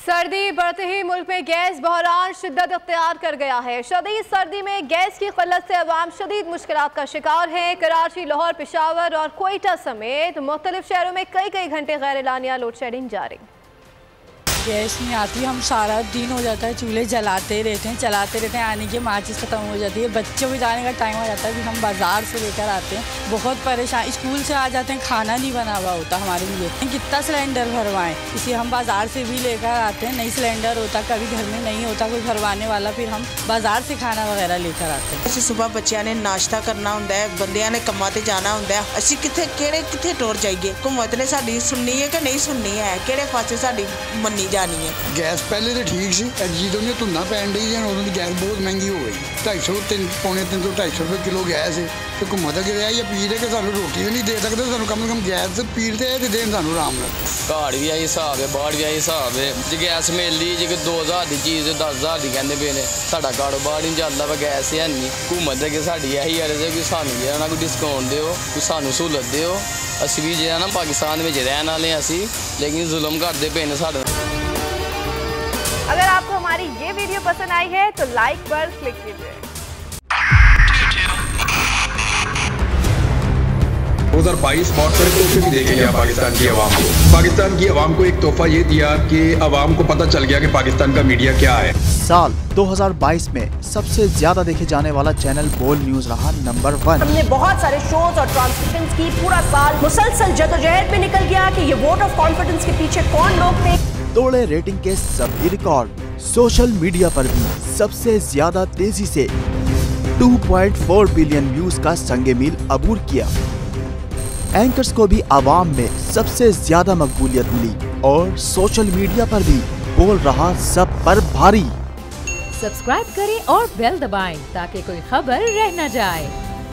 सर्दी बढ़ते ही मुल्क में गैस बहरान शिद्दत अख्तियार कर गया है। शदीद सर्दी में गैस की क़िल्लत से अवाम शदीद मुश्किलात का शिकार है। कराची, लाहौर, पेशावर और कोयटा समेत मुख्तलिफ शहरों में कई कई घंटे गैर एलानिया लोड शेडिंग जारी। गैस नहीं आती, हम सारा दिन हो जाता है चूल्हे चलाते रहते हैं, आने की माचिस ख़त्म हो जाती है, बच्चों को जाने का टाइम हो जाता है, फिर हम बाज़ार से लेकर आते हैं, बहुत परेशान, स्कूल से आ जाते हैं, खाना नहीं बना हुआ होता हमारे लिए, कितना सिलेंडर भरवाएं, इसे हम बाज़ार से भी लेकर आते हैं, नहीं सिलेंडर होता, कभी घर में नहीं होता कोई भरवाने वाला, फिर हम बाज़ार से खाना वगैरह लेकर आते हैं। ਅਸੀਂ सुबह बच्चों ने नाश्ता करना ਹੁੰਦਾ है, बंदियां ने ਕੰਮਾਂ ਤੇ ਜਾਣਾ ਹੁੰਦਾ ਹੈ, ਅਸੀਂ ਕਿੱਥੇ ਟੁਰ ਜਾਈਏ, हुकूमत ने साडी सुननी है कि नहीं सुननी है, ਕਿਹੜੇ ਪਾਸੇ ਸਾਡੀ ਮੰਨੀ जानी है। गैस पहले तो ठीक सी, ਜਦੋਂ ਦੀਆਂ ਧੁੰਦਾਂ ਪੈਣ ਡਈ ਜਾਂ ਉਦੋਂ ਦੀ ਗੈਸ ਬਹੁਤ ਮਹਿੰਗੀ ਹੋ ਗਈ। 250 ਪੌਣੇ 300 250 ਰੁਪਏ ਕਿਲੋ ਗੈਸ ਹੈ ਤੇ ਘੁੰਮਾ ਤਾਂ ਗਿਆ ਜਾਂ ਪੀ ਦੇ ਕਿ ਸਾਨੂੰ ਰੋਟੀ ਵੀ ਨਹੀਂ ਦੇ ਸਕਦੇ, ਸਾਨੂੰ ਕਮ ਸੇ ਕਮ ਗੈਸ ਪੀਰ ਤੇ ਦੇਣ ਸਾਨੂੰ ਆਰਾਮ ਨਾਲ। ਘਾੜ ਵੀ ਆਈ ਹਿਸਾਬ ਹੈ, ਬਾੜ ਵੀ ਆਈ ਹਿਸਾਬ ਹੈ। ਜੇ ਗੈਸ ਮਿਲਦੀ ਜੇ 2000 ਦੀ ਚੀਜ਼ 10000 ਦੀ ਕਹਿੰਦੇ ਪਏ ਨੇ, ਸਾਡਾ ਕਾਰੋਬਾਰ ਨਹੀਂ ਚੱਲਦਾ ਵਾ, ਗੈਸ ਹੈ ਨਹੀਂ। हुकूमत अगे साड़ी यही अर्ज़ है कि सानू जो है ना कोई डिस्काउंट दो, कोई सानू सहूलत दो। असी भी जो है ना पाकिस्तान में रहने वाले असी, लेकिन जुल्म करते पे ने साडे। अगर आपको हमारी ये वीडियो पसंद आई है तो लाइक पर क्लिक कीजिए। 2022 बहुत सारे तोहफे भी देखे गया पाकिस्तान की आवाम को। पाकिस्तान की आवाम को एक तोहफा ये दिया कि आवाम को पता चल गया कि पाकिस्तान का मीडिया क्या है। साल 2022 में सबसे ज्यादा देखे जाने वाला चैनल बोल न्यूज रहा नंबर 1। हमने बहुत सारे शोज और ट्रांसमिशंस की, पूरा साल मुसलसल जदोजहद में निकल गया कि ये वोट ऑफ कॉन्फिडेंस के पीछे कौन लोग थे। तोड़े रेटिंग के सभी रिकॉर्ड। सोशल मीडिया पर भी सबसे ज्यादा तेजी से 2.4 बिलियन व्यूज का संगे मील अबूर किया। एंकर्स को भी आवाम में सबसे ज्यादा मकबूलियत मिली और सोशल मीडिया पर भी बोल रहा सब पर भारी। सब्सक्राइब करें और बेल दबाएं ताकि कोई खबर रह न जाए।